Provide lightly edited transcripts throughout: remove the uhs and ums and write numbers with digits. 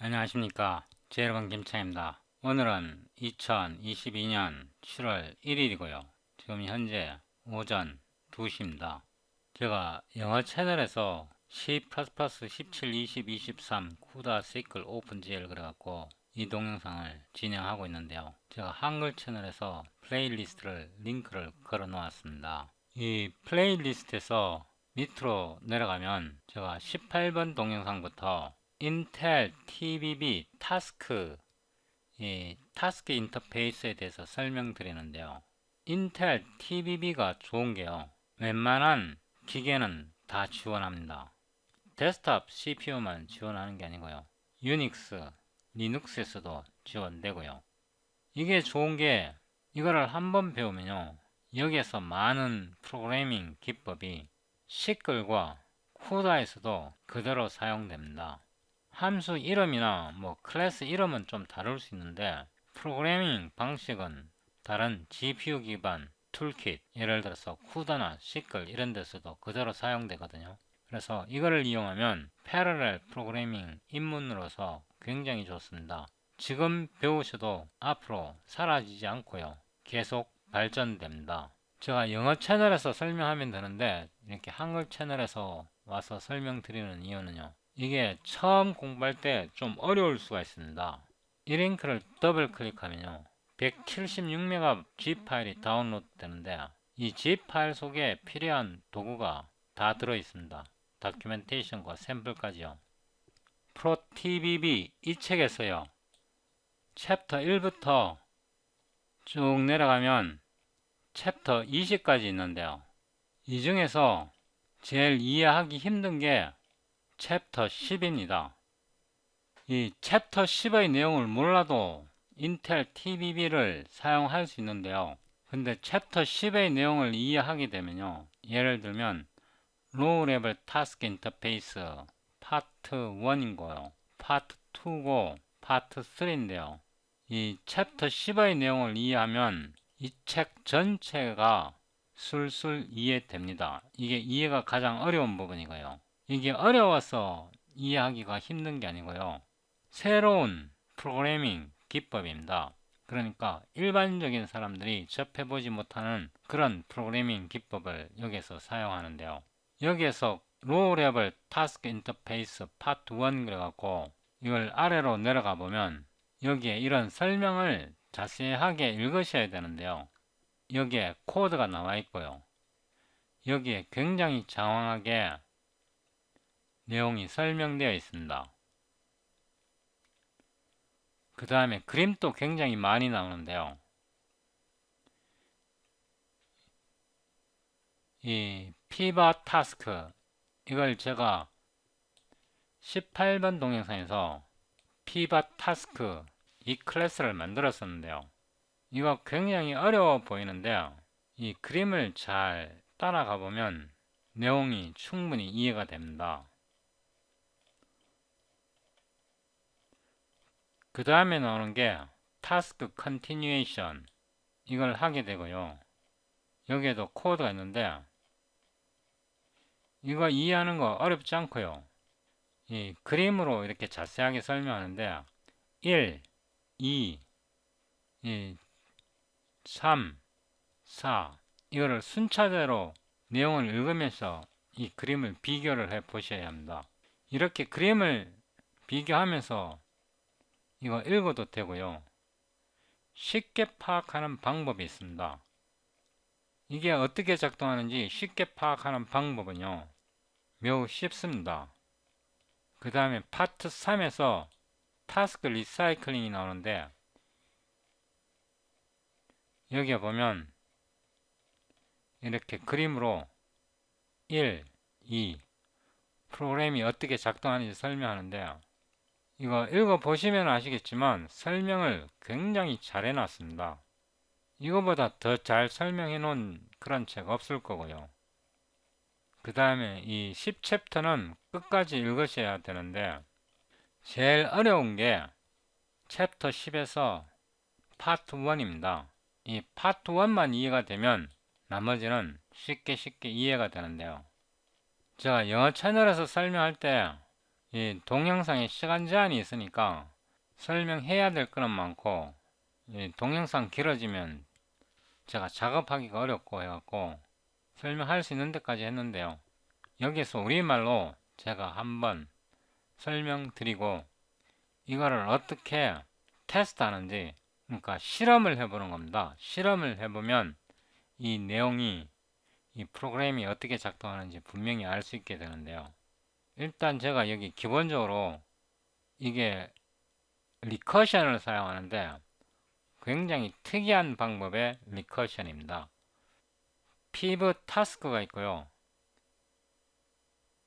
안녕하십니까. 제일관 김창입니다. 오늘은 2022년 7월 1일이고요. 지금 현재 오전 2시입니다. 제가 영어 채널에서 C++ 17, 20, 23 쿠다 시클 오픈GL 그래갖고 이 동영상을 진행하고 있는데요. 제가 한글 채널에서 플레이리스트를 링크를 걸어 놓았습니다. 이 플레이리스트에서 밑으로 내려가면 제가 18번 동영상부터 인텔 TBB 타스크 이 타스크 인터페이스에 대해서 설명드리는데요. 인텔 TBB가 좋은 게요. 웬만한 기계는 다 지원합니다. 데스크탑 CPU만 지원하는 게 아니고요. 유닉스, 리눅스에서도 지원되고요. 이게 좋은 게 이거를 한번 배우면요. 여기에서 많은 프로그래밍 기법이 시클과 쿠다에서도 그대로 사용됩니다. 함수 이름이나 클래스 이름은 좀 다를 수 있는데 프로그래밍 방식은 다른 GPU 기반 툴킷, 예를 들어서 쿠다나 시클 이런 데서도 그대로 사용되거든요. 그래서 이거를 이용하면 패러렐 프로그래밍 입문으로서 굉장히 좋습니다. 지금 배우셔도 앞으로 사라지지 않고요. 계속 발전됩니다. 제가 영어 채널에서 설명하면 되는데 이렇게 한글 채널에서 와서 설명드리는 이유는요. 이게 처음 공부할 때 좀 어려울 수가 있습니다. 이 링크를 더블 클릭하면요. 176MB zip 파일이 다운로드 되는데 이 zip 파일 속에 필요한 도구가 다 들어 있습니다. 다큐멘테이션과 샘플까지요. 프로TBB 이 책에서요. 챕터 1부터 쭉 내려가면 챕터 20까지 있는데요. 이 중에서 제일 이해하기 힘든 게 챕터 10입니다. 이 챕터 10의 내용을 몰라도 인텔 TBB를 사용할 수 있는데요. 근데 챕터 10의 내용을 이해하게 되면요. 예를 들면 로우 레벨 타스크 인터페이스 파트 1인 거요. 파트 2고 파트 3인데요. 이 챕터 10의 내용을 이해하면 이 책 전체가 술술 이해됩니다. 이게 이해가 가장 어려운 부분이고요. 이게 어려워서 이해하기가 힘든 게 아니고요. 새로운 프로그래밍 기법입니다. 그러니까 일반적인 사람들이 접해보지 못하는 그런 프로그래밍 기법을 여기서 사용하는데요. 여기에서 로우 레벨 타스크 인터페이스 파트 1 그래갖고 이걸 아래로 내려가 보면 여기에 이런 설명을 자세하게 읽으셔야 되는데요. 여기에 코드가 나와 있고요. 여기에 굉장히 장황하게 내용이 설명되어 있습니다. 그 다음에 그림도 굉장히 많이 나오는데요. 이 피벗 타스크 이걸 제가 18번 동영상에서 피벗 타스크 이 클래스를 만들었었는데요. 이거 굉장히 어려워 보이는데 이 그림을 잘 따라가 보면 내용이 충분히 이해가 됩니다. 그 다음에 나오는 게 타스크 컨티뉴에이션 이걸 하게 되고요. 여기에도 코드가 있는데 이거 이해하는 거 어렵지 않고요. 이 그림으로 이렇게 자세하게 설명하는데 1, 2, 3, 4 이거를 순차대로 내용을 읽으면서 이 그림을 비교를 해 보셔야 합니다. 이렇게 그림을 비교하면서 이거 읽어도 되고요. 쉽게 파악하는 방법이 있습니다. 이게 어떻게 작동하는지 쉽게 파악하는 방법은요. 매우 쉽습니다. 그 다음에 파트 3에서 타스크 리사이클링이 나오는데 여기에 보면 이렇게 그림으로 1, 2 프로그램이 어떻게 작동하는지 설명하는데 이거 읽어보시면 아시겠지만 설명을 굉장히 잘 해놨습니다. 이거보다 더 잘 설명해 놓은 그런 책 없을 거고요. 그 다음에 이 10챕터는 끝까지 읽으셔야 되는데 제일 어려운 게 챕터 10에서 파트 1입니다. 이 파트 1만 이해가 되면 나머지는 쉽게 이해가 되는데요. 제가 영어 채널에서 설명할 때 이 동영상에 시간 제한이 있으니까 설명해야 될 거는 많고, 이 동영상 길어지면 제가 작업하기가 어렵고 해갖고 설명할 수 있는 데까지 했는데요. 여기서 우리말로 제가 한번 설명드리고 이거를 어떻게 테스트하는지, 그러니까 실험을 해보는 겁니다. 실험을 해보면 이 내용이, 이 프로그램이 어떻게 작동하는지 분명히 알 수 있게 되는데요. 일단 제가 여기 기본적으로 이게 리커션을 사용하는데 굉장히 특이한 방법의 리커션입니다. pivot task가 있고요.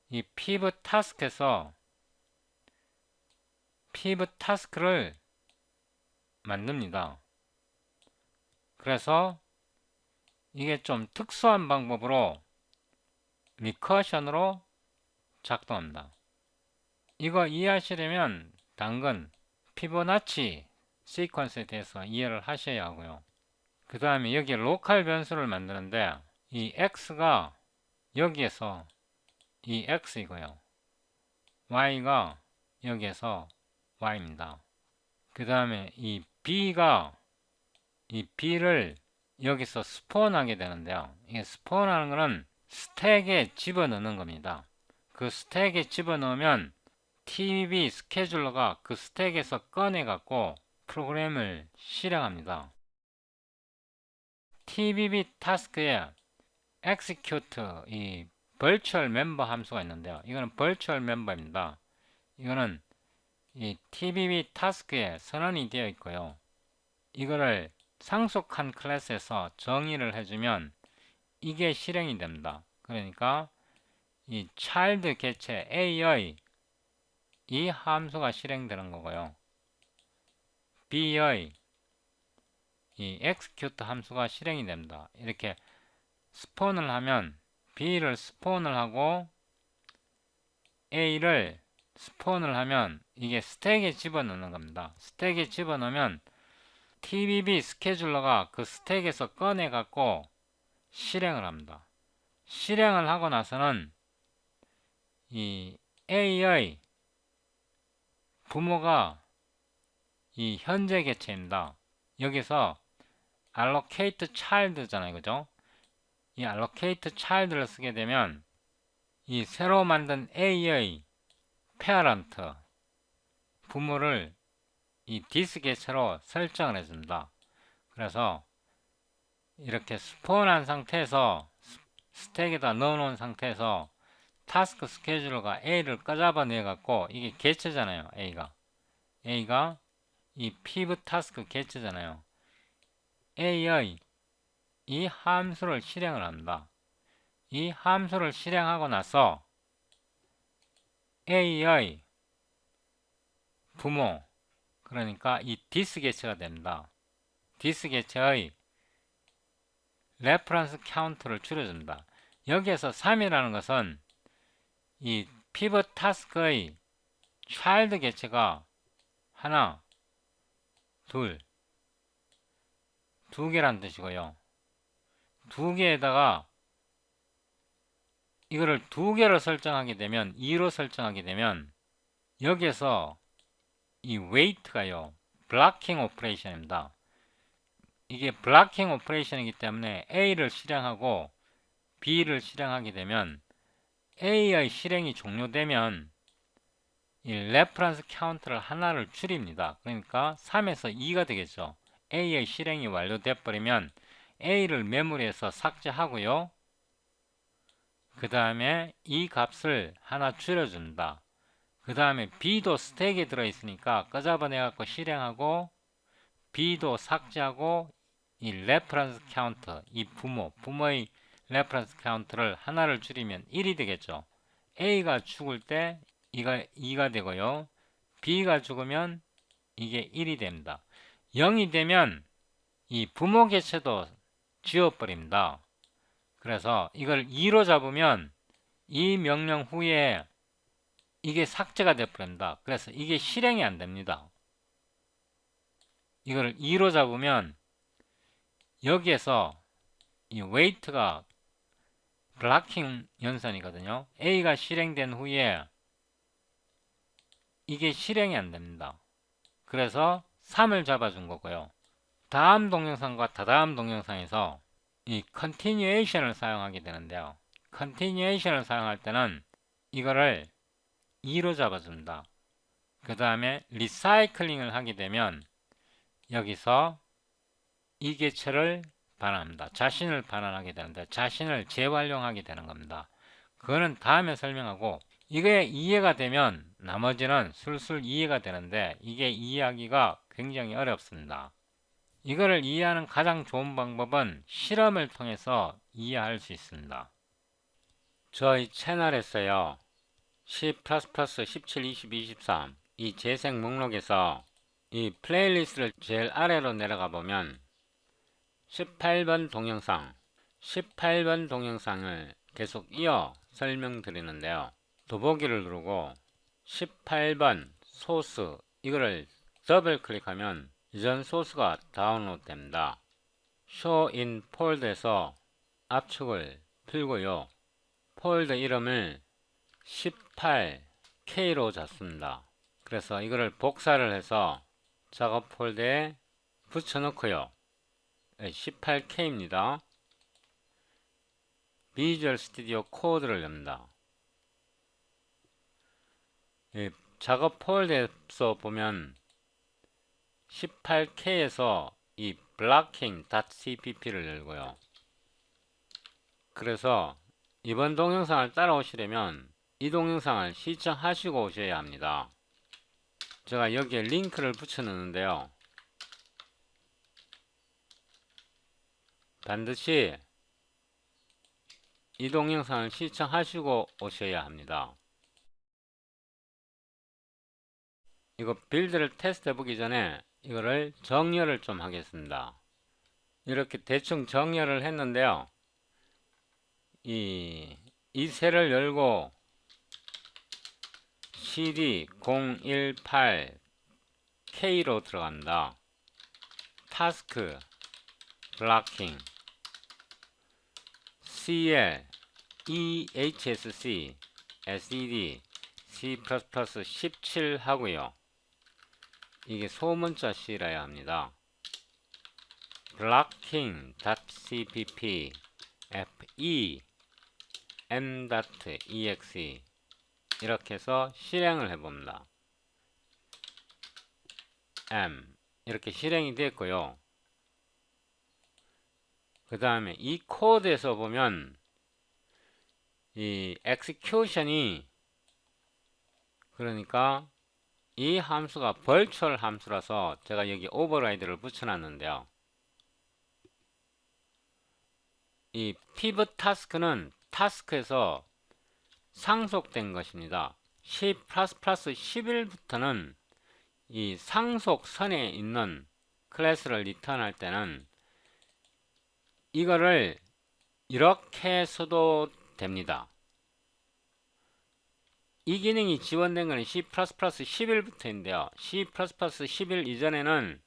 이 pivot task에서 pivot task를 만듭니다. 그래서 이게 좀 특수한 방법으로 리커션으로 작동합니다. 이거 이해하시려면 당근 피보나치 시퀀스에 대해서 이해를 하셔야 하고요. 그 다음에 여기 로컬 변수를 만드는데 이 x가 여기에서 이 x이고요. y가 여기에서 y입니다. 그 다음에 이 b가 이 b를 여기서 스폰하게 되는데요. 이게 스폰하는 것은 스택에 집어넣는 겁니다. 그 스택에 집어넣으면 TB 스케줄러가 그 스택에서 꺼내 갖고 프로그램을 실행합니다. TBB 타스크에 execute 이 virtual member 함수가 있는데요. 이거는 virtual member입니다. 이거는 이 TBB 타스크에 선언이 되어 있고요. 이거를 상속한 클래스에서 정의를 해주면 이게 실행이 됩니다. 그러니까 이 child 개체 A의 이 함수가 실행되는 거고요. B의 이 execute 함수가 실행이 됩니다. 이렇게 스폰을 하면 B를 스폰을 하고 A를 스폰을 하면 이게 스택에 집어넣는 겁니다. 스택에 집어넣으면 TBB 스케줄러가 그 스택에서 꺼내 갖고 실행을 합니다. 실행을 하고 나서는 이 A의 부모가 이 현재 개체입니다. 여기서 allocate child잖아요. 그죠? 이 allocate child를 쓰게 되면 이 새로 만든 A의 parent 부모를 이 this 개체로 설정을 해줍니다. 그래서 이렇게 스폰한 상태에서 스택에다 넣어놓은 상태에서 타스크 스케줄러가 A를 꺼잡아내 갖고 이게 개체잖아요. A가 이 pivot task 개체잖아요. A의 이 함수를 실행을 합니다. 이 함수를 실행하고 나서 A의 부모, 그러니까 이 this 개체가 됩니다. this 개체의 reference count를 줄여줍니다. 여기에서 3이라는 것은 이 pivot task의 child 개체가 하나, 두 개란 뜻이고요. 두 개에다가 이거를 두 개로 설정하게 되면 2로 설정하게 되면 여기에서 이 weight가요 블락킹 오퍼레이션입니다. 이게 블락킹 오퍼레이션이기 때문에 A를 실행하고 B를 실행하게 되면 A의 실행이 종료되면 이 reference count를 하나를 줄입니다. 그러니까 3에서 2가 되겠죠. A의 실행이 완료돼 버리면 A를 메모리에서 삭제하고요. 그 다음에 이 값을 하나 줄여줍니다. 그 다음에 B도 스택에 들어있으니까 꺼잡아내 갖고 실행하고 B도 삭제하고 이 reference count, 이 부모의 reference count를 하나를 줄이면 1이 되겠죠. A가 죽을 때 이가 2가 되고요. B가 죽으면 이게 1이 됩니다. 0이 되면 이 부모 개체도 지워버립니다. 그래서 이걸 2로 잡으면 이 명령 후에 이게 삭제가 되어버립니다. 그래서 이게 실행이 안 됩니다. 이걸 2로 잡으면 여기에서 이 weight가 블락킹 연산이거든요. A가 실행된 후에 이게 실행이 안 됩니다. 그래서 3을 잡아준 거고요. 다음 동영상과 다다음 동영상에서 이 continuation을 사용하게 되는데요. continuation을 사용할 때는 이거를 2로 잡아줍니다. 그 다음에 리사이클링을 하게 되면 여기서 이 개체를 반환합니다. 자신을 반환하게 되는데 자신을 재활용하게 되는 겁니다. 그거는 다음에 설명하고 이게 이해가 되면 나머지는 술술 이해가 되는데 이게 이해하기가 굉장히 어렵습니다. 이거를 이해하는 가장 좋은 방법은 실험을 통해서 이해할 수 있습니다. 저희 채널에서요. C++ 17, 20, 23 이 재생 목록에서 이 플레이리스트를 제일 아래로 내려가 보면 18번 동영상을 계속 이어 설명드리는데요. 더보기를 누르고 18번 소스 이거를 더블 클릭하면 이전 소스가 다운로드 됩니다. Show in Folder에서 압축을 풀고요. 폴더 이름을 18K로 잡습니다. 그래서 이거를 복사를 해서 작업 폴더에 붙여놓고요. 18K입니다. 비주얼 스튜디오 코드를 엽니다. 작업 폴더에서 보면 18K에서 이 blocking.cpp를 열고요. 그래서 이번 동영상을 따라오시려면 이 동영상을 시청하시고 오셔야 합니다. 제가 여기에 링크를 붙여 놓는데요. 반드시 이 동영상을 시청하시고 오셔야 합니다. 이거 빌드를 테스트 해보기 전에 이거를 정렬을 좀 하겠습니다. 이렇게 대충 정렬을 했는데요. 이 셀을 열고 cd 018K로 들어갑니다. 타스크 블로킹 cl ehsc sed c++ 17 하고요. 이게 소문자 C라야 합니다. blocking.cpp fe m.exe 이렇게 해서 실행을 해봅니다. m 이렇게 실행이 됐고요. 그 다음에 이 코드에서 보면 이 execution이 그러니까 이 함수가 virtual 함수라서 제가 여기 override를 붙여놨는데요. 이 pivot task는 task에서 상속된 것입니다. C++ 11부터는 이 상속선에 있는 클래스를 리턴할 때는 이거를 이렇게 써도 됩니다. 이 기능이 지원된 것은 C++ 11부터인데요. C++ 11 이전에는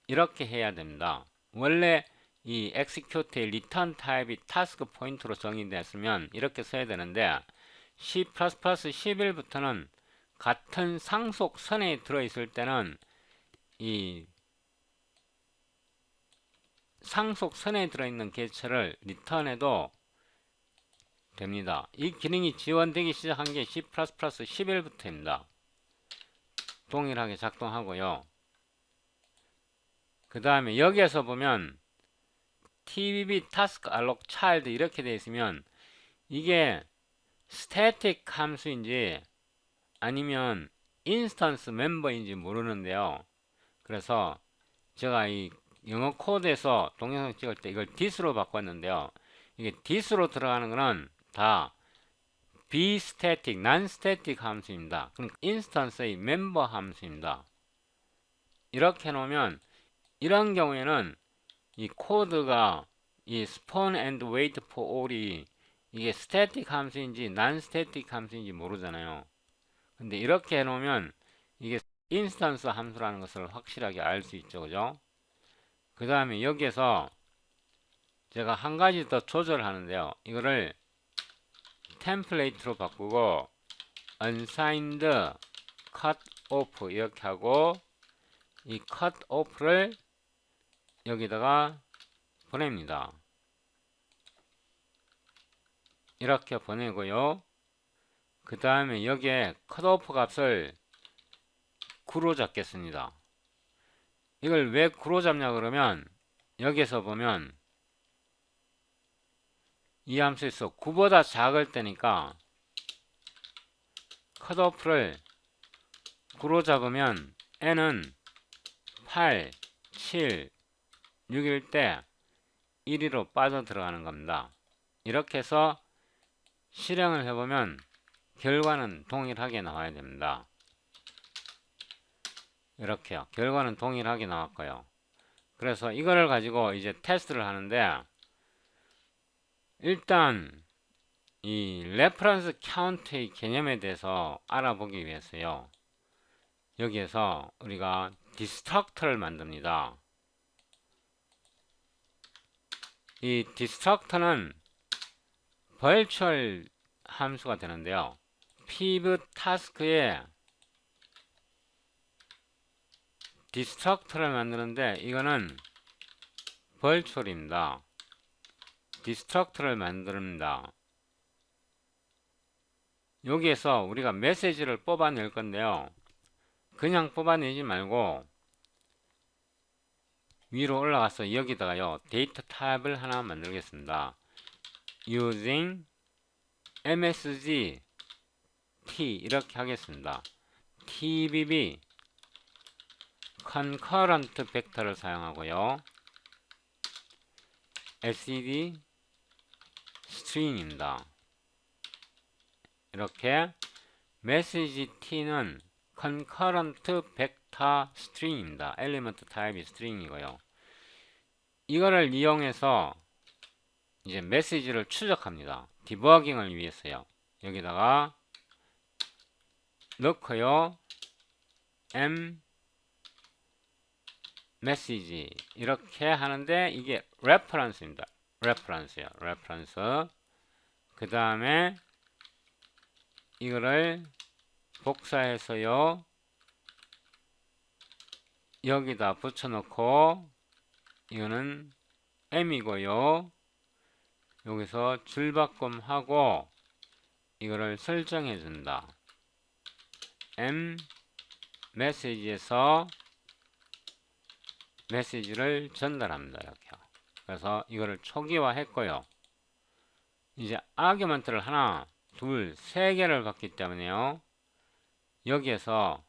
이렇게 해야 됩니다. 원래 이 execute의 return 타입이 task 포인트로 정의됐으면 이렇게 써야 되는데 C++ 11부터는 같은 상속선에 들어있을 때는 이 상속선에 들어있는 개체를 리턴해도 됩니다. 이 기능이 지원되기 시작한 게 C++ 11부터입니다. 동일하게 작동하고요. 그 다음에 여기에서 보면 tbb task alloc child 이렇게 되어 있으면 이게 static 함수인지 아니면 인스턴스 멤버인지 모르는데요. 그래서 제가 이 영어 코드에서 동영상 찍을 때 이걸 this로 바꿨는데요. 이게 this로 들어가는 거는 다 bstatic, non-static 함수입니다. 그러니까 인스턴스의 멤버 함수입니다. 이렇게 해놓으면 이런 경우에는 이 코드가 이 spawn and wait for all이 이게 static 함수인지 non-static 함수인지 모르잖아요. 근데 이렇게 해놓으면 이게 인스턴스 함수라는 것을 확실하게 알 수 있죠. 그죠? 그 다음에 여기에서 제가 한 가지 더 조절하는데요. 이거를 템플레이트로 바꾸고 unsigned cut off 이렇게 하고 이 cut off를 여기다가 보냅니다. 이렇게 보내고요. 그 다음에 여기에 cut off 값을 9로 잡겠습니다. 이걸 왜 9로 잡냐 그러면 여기에서 보면 이 함수에서 9보다 작을 때니까 컷오프를 9로 잡으면 n은 8, 7, 6일 때 1위로 빠져 들어가는 겁니다. 이렇게 해서 실행을 해보면 결과는 동일하게 나와야 됩니다. 이렇게요. 결과는 동일하게 나왔고요. 그래서 이거를 가지고 이제 테스트를 하는데 일단 이 레퍼런스 카운트의 개념에 대해서 알아보기 위해서요. 여기에서 우리가 디스트럭터를 만듭니다. 이 디스트럭터는 버추얼 함수가 되는데요. pivot task에 디스트럭터를 만드는데 이거는 버추얼입니다. 디스트럭터를 만듭니다. 여기에서 우리가 메시지를 뽑아낼 건데요. 그냥 뽑아내지 말고 위로 올라가서 여기다가요 데이터 타입을 하나 만들겠습니다. using msg t 이렇게 하겠습니다. tbb concurrent 벡터를 사용하고요. std string입니다. 이렇게 메시지 t는 concurrent vector string입니다. 엘리먼트 타입이 string이고요. 이거를 이용해서 이제 메시지를 추적합니다. 디버깅을 위해서요. 여기다가 넣고요. m 메시지 이렇게 하는데 이게 reference입니다. reference요. reference. 그 다음에 이거를 복사해서요. 여기다 붙여놓고 이거는 m이고요. 여기서 줄바꿈하고 이거를 설정해 준다. m 메시지에서 메시지를 전달합니다. 이렇게. 그래서 이거를 초기화 했고요. 이제 아규먼트를 하나, 둘, 세 개를 받기 때문에요. 여기에서요.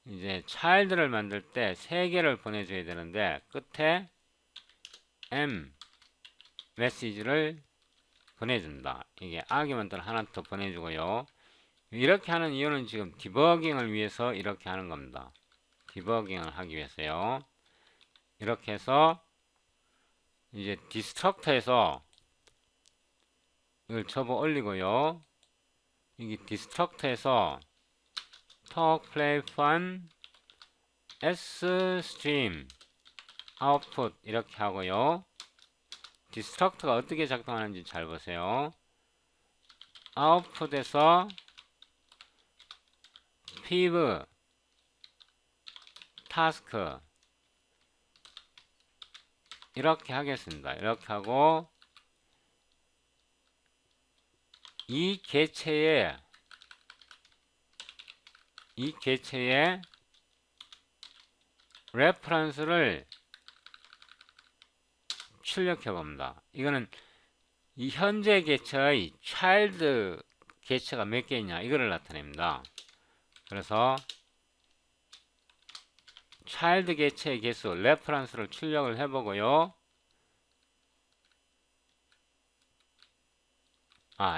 이제 차일드를 만들 때 세 개를 보내줘야 되는데 끝에 m 메시지를 보내준다. 이게 아규먼트를 하나 더 보내주고요. 이렇게 하는 이유는 지금 디버깅을 위해서 이렇게 하는 겁니다. 디버깅을 하기 위해서요. 이렇게 해서 이제 디스트럭터에서 이걸 접어 올리고요. 여기 디스트럭터에서 talk, play, fun, s-stream, output 이렇게 하고요. 디스트럭터가 어떻게 작동하는지 잘 보세요. output에서 piv, task 이렇게 하겠습니다. 이렇게 하고 이 개체의 레퍼런스를 출력해 봅니다. 이거는 이 현재 개체의 차일드 개체가 몇 개 있냐 이거를 나타냅니다. 그래서 차일드 개체의 개수 레퍼런스를 출력을 해보고요.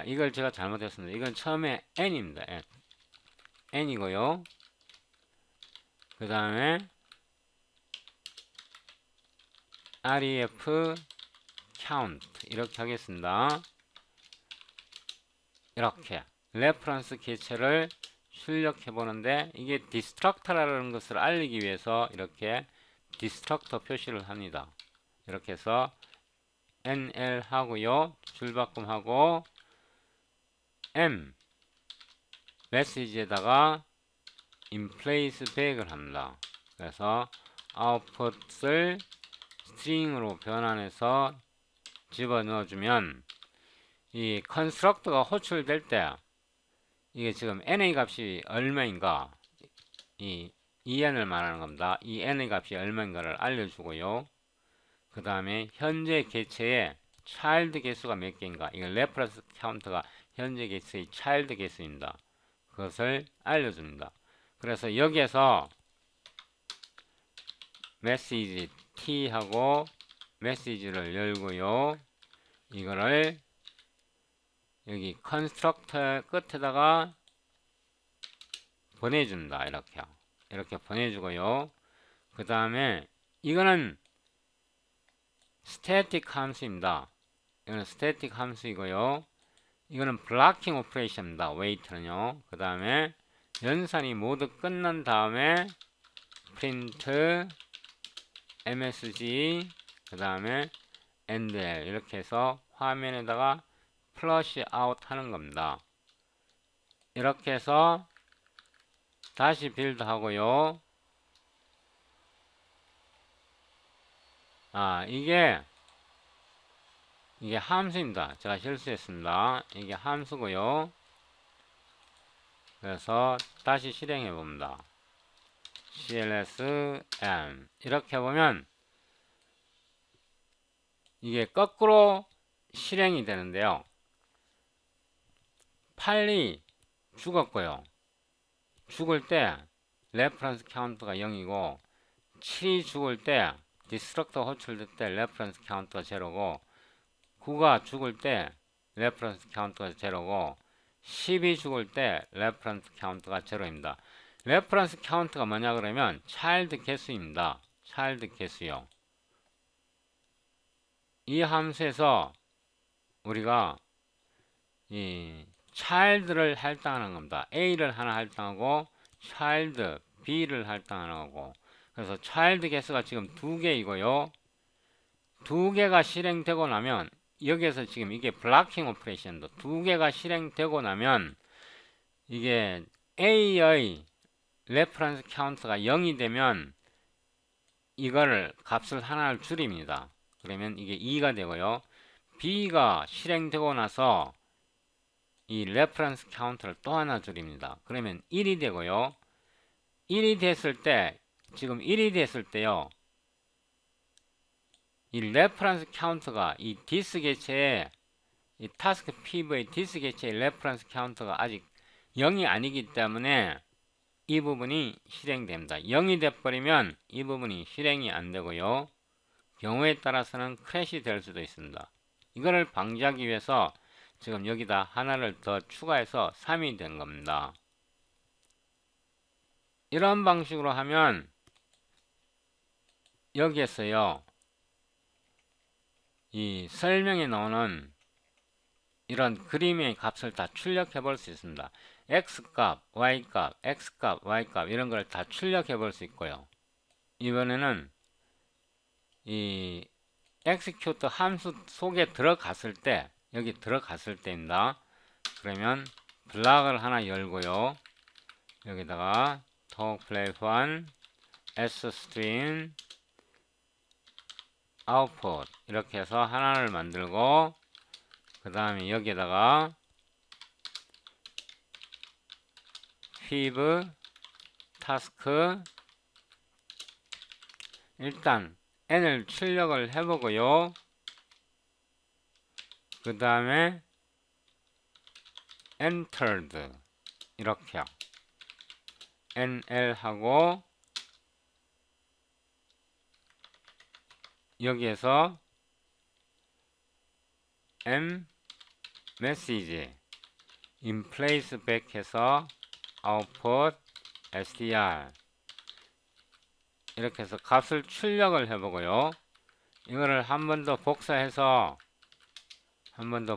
이걸 제가 잘못했습니다. 이건 처음에 n입니다. n이고요. 그 다음에 ref count 이렇게 하겠습니다. 이렇게 레퍼런스 개체를 출력해 보는데 이게 디스트럭터라는 것을 알리기 위해서 이렇게 디스트럭터 표시를 합니다. 이렇게 해서 nl 하고요. 줄바꿈하고 m 메시지에다가 인플레이스 백을 합니다. 그래서 아웃풋을 스트링으로 변환해서 집어넣어 주면 이 컨스트럭터가 호출될 때 이게 지금 n의 값이 얼마인가, 이 en을 말하는 겁니다. 이 n의 값이 얼마인가를 알려주고요. 그 다음에 현재 개체의 차일드 개수가 몇 개인가, 이거 레퍼런스 카운트가 현재 개체의 차일드 개수입니다. 그것을 알려줍니다. 그래서 여기에서 메시지 t 하고 메시지를 열고요. 이거를 여기 컨스트럭터 끝에다가 보내줍니다. 이렇게 보내주고요. 그 다음에 이거는 스태틱 함수입니다. 이거는 스태틱 함수이고요. 이거는 블락킹 오퍼레이션입니다. 웨이트는요. 그 다음에 연산이 모두 끝난 다음에 print msg 그 다음에 endl 이렇게 해서 화면에다가 플러시 아웃 하는 겁니다. 이렇게 해서 다시 빌드 하고요. 이게 함수입니다. 제가 실수했습니다. 이게 함수고요. 그래서 다시 실행해 봅니다. cls_m 이렇게 보면 이게 거꾸로 실행이 되는데요. 8이 죽었고요. 죽을 때 레퍼런스 카운트가 0이고 7이 죽을 때 디스트럭터 호출될 때 레퍼런스 카운트가 0고 9가 죽을 때 레퍼런스 카운트가 0고 10이 죽을 때 레퍼런스 카운트가 0입니다. 레퍼런스 카운트가 뭐냐 그러면 차일드 개수입니다. 차일드 개수요. 이 함수에서 우리가 이 child를 할당하는 겁니다. A를 하나 할당하고 child B를 할당하는 거고, 그래서 child 개수가 지금 2개이고요. 2개가 실행되고 나면 여기에서 지금 이게 블락킹 오퍼레이션도 2개가 실행되고 나면 이게 A의 레퍼런스 카운트가 0이 되면 이거를 값을 하나를 줄입니다. 그러면 이게 2가 되고요. B가 실행되고 나서 이 레퍼런스 카운트를 또 하나 줄입니다. 그러면 1이 되고요. 1이 됐을 때, 지금 1이 됐을 때요. 이 레퍼런스 카운트가 이 디스 개체의 이 타스크 PV 디스 개체의 레퍼런스 카운트가 아직 0이 아니기 때문에 이 부분이 실행됩니다. 0이 돼버리면 이 부분이 실행이 안 되고요. 경우에 따라서는 크래시 될 수도 있습니다. 이거를 방지하기 위해서 지금 여기다 하나를 더 추가해서 3이 된 겁니다. 이런 방식으로 하면 여기에서요, 이 설명에 나오는 이런 그림의 값을 다 출력해 볼 수 있습니다. x값, y값, x값, y값 이런 걸 다 출력해 볼 수 있고요. 이번에는 이 execute 함수 속에 들어갔을 때, 여기 들어갔을 때입니다. 그러면 블락을 하나 열고요. 여기다가 talkplay1 sstring output 이렇게 해서 하나를 만들고, 그 다음에 여기에다가 five task 일단 n을 출력을 해보고요. 그 다음에 entered 이렇게요. nl하고 여기에서 m message in place back 해서 output str 이렇게 해서 값을 출력을 해보고요. 이거를 한 번 더 복사해서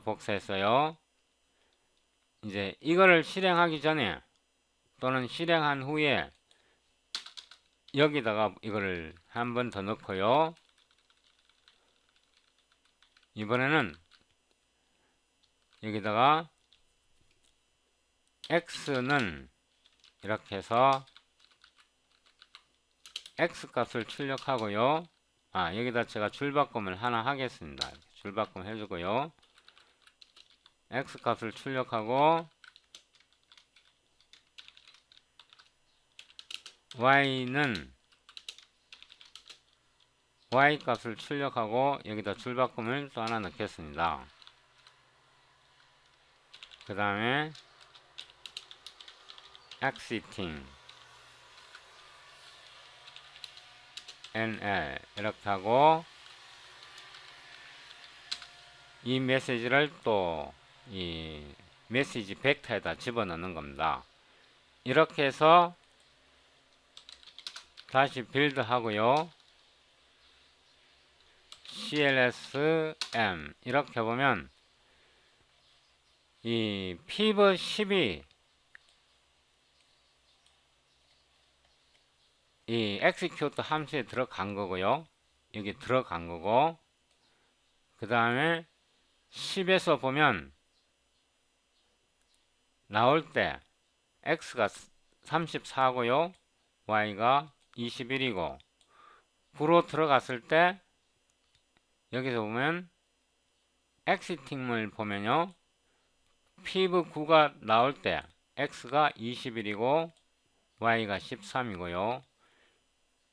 복사했어요. 이제 이거를 실행하기 전에 또는 실행한 후에 여기다가 이거를 한 번 더 넣고요. 이번에는 여기다가 x는 이렇게 해서 x 값을 출력하고요. 여기다 제가 줄바꿈을 하나 하겠습니다. 줄바꿈 해주고요. x 값을 출력하고 y는 y 값을 출력하고 여기다 줄바꿈을 또 하나 넣겠습니다. 그 다음에 exiting nl 이렇게 하고 이 메시지를 또 이 메시지 벡터에다 집어넣는 겁니다. 이렇게 해서 다시 빌드 하고요. clsm 이렇게 보면 이 pivot 10이 이 execute 함수에 들어간 거고요. 여기 들어간 거고, 그 다음에 10에서 보면 나올 때 x가 34고요. y가 21이고 9로 들어갔을 때 여기서 보면 exiting을 보면요. piv 9가 나올 때 x가 21이고 y가 13이고요.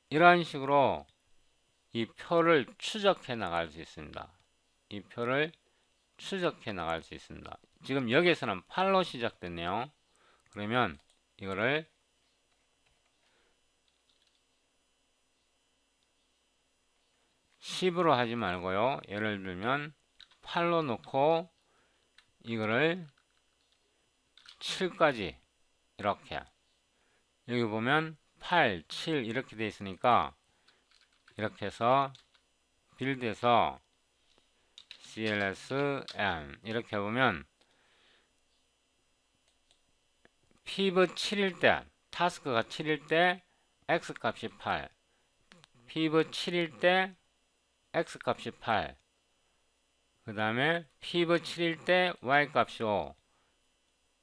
이런 식으로 이 표를 추적해 나갈 수 있습니다. 이 표를 추적해 나갈 수 있습니다. 지금 여기에서는 8로 시작됐네요. 그러면 이거를 10으로 하지 말고요. 예를 들면 8로 놓고 이거를 7까지 이렇게, 여기 보면 8, 7 이렇게 돼 있으니까 이렇게 해서 빌드에서 clsm 이렇게 보면 pivot 7일 때, 타스크가 7일 때 x 값이 8, pivot 7일 때 x 값이 8, 그 다음에 pivot 7일 때 y 값이 5,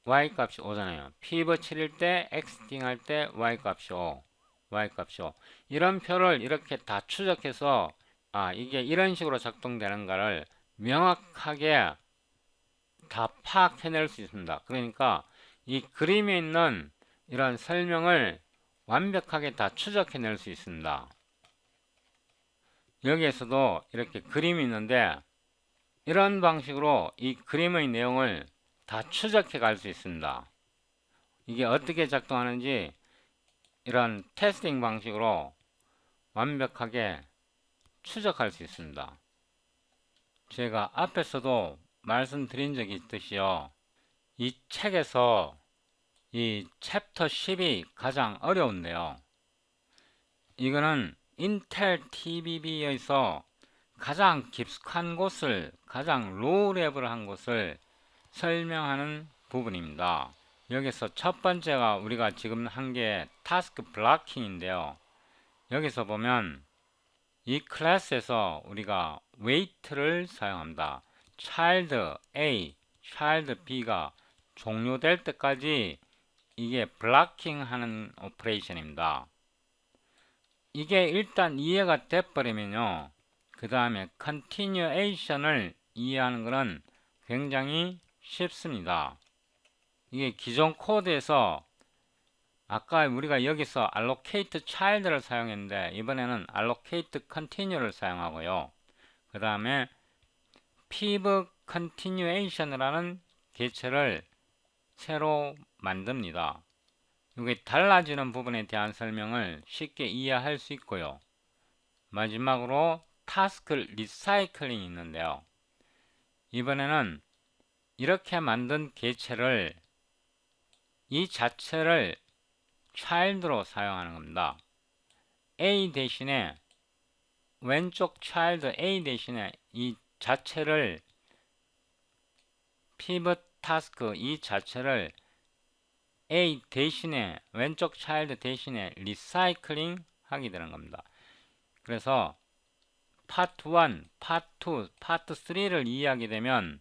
y 값이 5잖아요. pivot 7일 때 exiting 할 때 y 값이 5, y 값이 5. 이런 표를 이렇게 다 추적해서 이게 이런 식으로 작동되는가를 명확하게 다 파악해낼 수 있습니다. 그러니까 이 그림에 있는 이런 설명을 완벽하게 다 추적해낼 수 있습니다. 여기에서도 이렇게 그림이 있는데 이런 방식으로 이 그림의 내용을 다 추적해 갈 수 있습니다. 이게 어떻게 작동하는지 이런 테스팅 방식으로 완벽하게 추적할 수 있습니다. 제가 앞에서도 말씀드린 적이 있듯이요. 이 책에서 이 챕터 10이 가장 어려운데요. 이거는 인텔 TBB에서 가장 깊숙한 곳을, 가장 로우 레벨한 곳을 설명하는 부분입니다. 여기서 첫 번째가 우리가 지금 한 게 타스크 블로킹인데요. 여기서 보면 이 클래스에서 우리가 wait를 사용합니다. child A, child B가 종료될 때까지 이게 블로킹 하는 오퍼레이션입니다. 이게 일단 이해가 돼버리면요, 그 다음에 continuation을 이해하는 것은 굉장히 쉽습니다. 이게 기존 코드에서 아까 우리가 여기서 allocate child를 사용했는데 이번에는 allocate continue를 사용하고요. 그 다음에 piv continuation이라는 개체를 새로 만듭니다. 이게 달라지는 부분에 대한 설명을 쉽게 이해할 수 있고요. 마지막으로 타스크 리사이클링이 있는데요. 이번에는 이렇게 만든 개체를 이 자체를 child로 사용하는 겁니다. A 대신에 왼쪽 child A 대신에 이 자체를 pivot task 이 자체를 A 대신에 왼쪽 child 대신에 리사이클링 하게 되는 겁니다. 그래서 파트 1, 파트 2, 파트 3를 이해하게 되면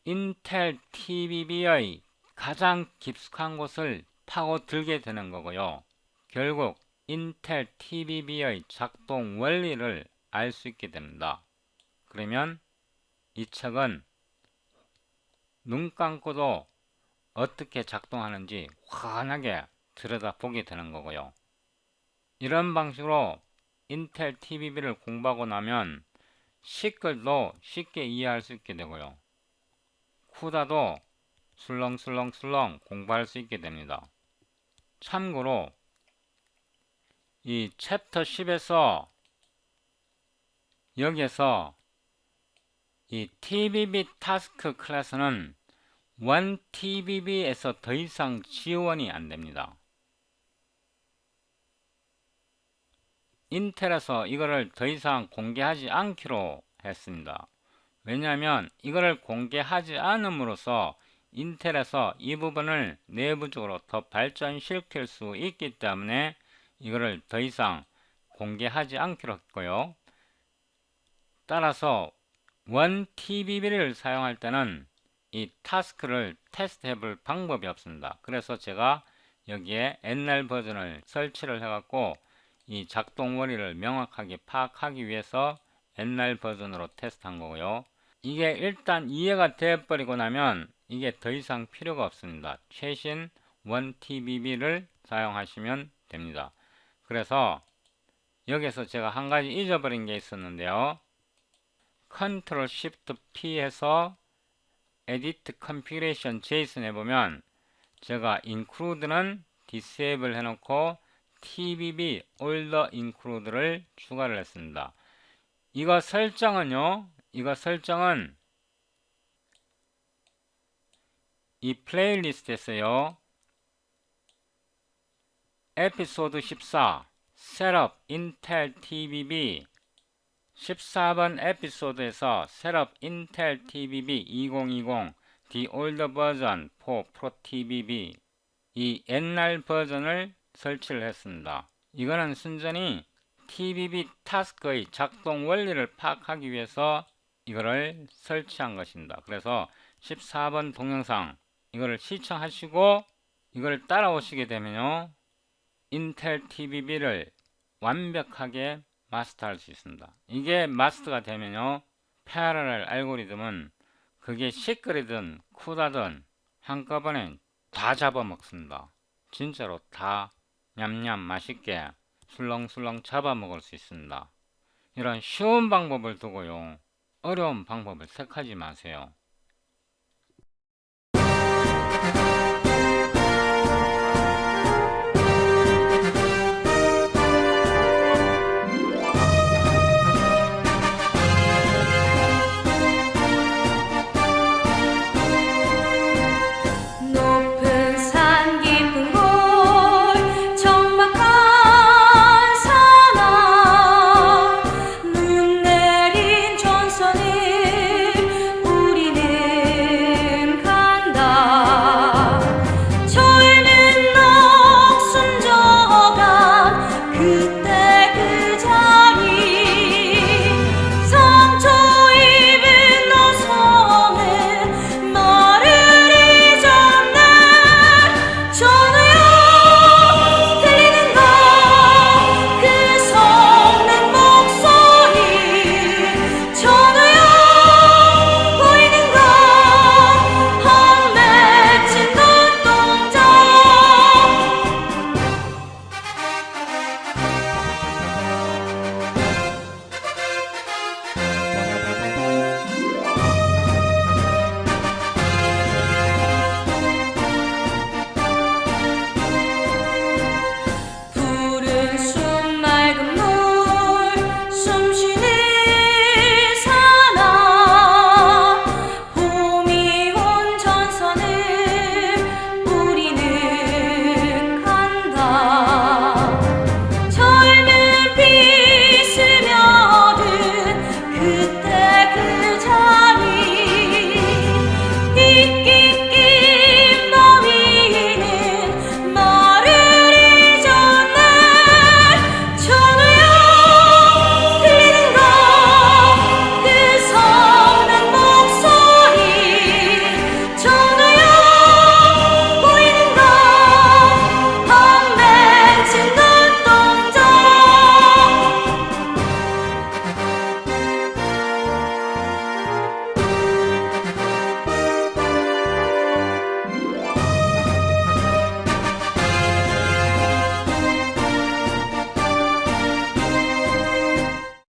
인텔 TBB의 가장 깊숙한 곳을 파고들게 되는 거고요. 결국 인텔 TBB의 작동 원리를 알 수 있게 됩니다. 그러면 이 책은 눈 감고도 어떻게 작동하는지 환하게 들여다보게 되는 거고요. 이런 방식으로 인텔 TBB를 공부하고 나면 시끌도 쉽게 이해할 수 있게 되고요. 쿠다도 술렁술렁술렁 공부할 수 있게 됩니다. 참고로 이 챕터 10에서 여기에서 이 TBB 타스크 클래스는 1TBB에서 더 이상 지원이 안 됩니다. 인텔에서 이거를 더 이상 공개하지 않기로 했습니다. 왜냐하면 이거를 공개하지 않음으로써 인텔에서 이 부분을 내부적으로 더 발전시킬 수 있기 때문에 이거를 더 이상 공개하지 않기로 했고요. 따라서 1TBB를 사용할 때는 이 타스크를 테스트해 볼 방법이 없습니다. 그래서 제가 여기에 옛날 버전을 설치를 해갖고 이 작동 원리를 명확하게 파악하기 위해서 옛날 버전으로 테스트한 거고요. 이게 일단 이해가 되어버리고 나면 이게 더 이상 필요가 없습니다. 최신 1TBB를 사용하시면 됩니다. 그래서 여기서 제가 한 가지 잊어버린 게 있었는데요. Ctrl Shift P 해서 Edit Configuration JSON 해보면 제가 include는 disable 해놓고 TBB older include를 추가를 했습니다. 이거 설정은요, 이거 설정은 이 플레이리스트에서요, 에피소드 14 Setup Intel TBB 14번 에피소드에서 Setup Intel TBB 2020 The Older Version for Pro TBB 이 옛날 버전을 설치를 했습니다. 이거는 순전히 TBB 타스크의 작동 원리를 파악하기 위해서 이거를 설치한 것입니다. 그래서 14번 동영상 이거를 시청하시고 이걸 따라오시게 되면요, 인텔 TBB를 완벽하게 마스터할 수 있습니다. 이게 마스터가 되면요, 패러렐 알고리즘은 그게 시끌이든 쿠다든 한꺼번에 다 잡아먹습니다. 진짜로 다 냠냠 맛있게 술렁술렁 잡아먹을 수 있습니다. 이런 쉬운 방법을 두고요, 어려운 방법을 택하지 마세요.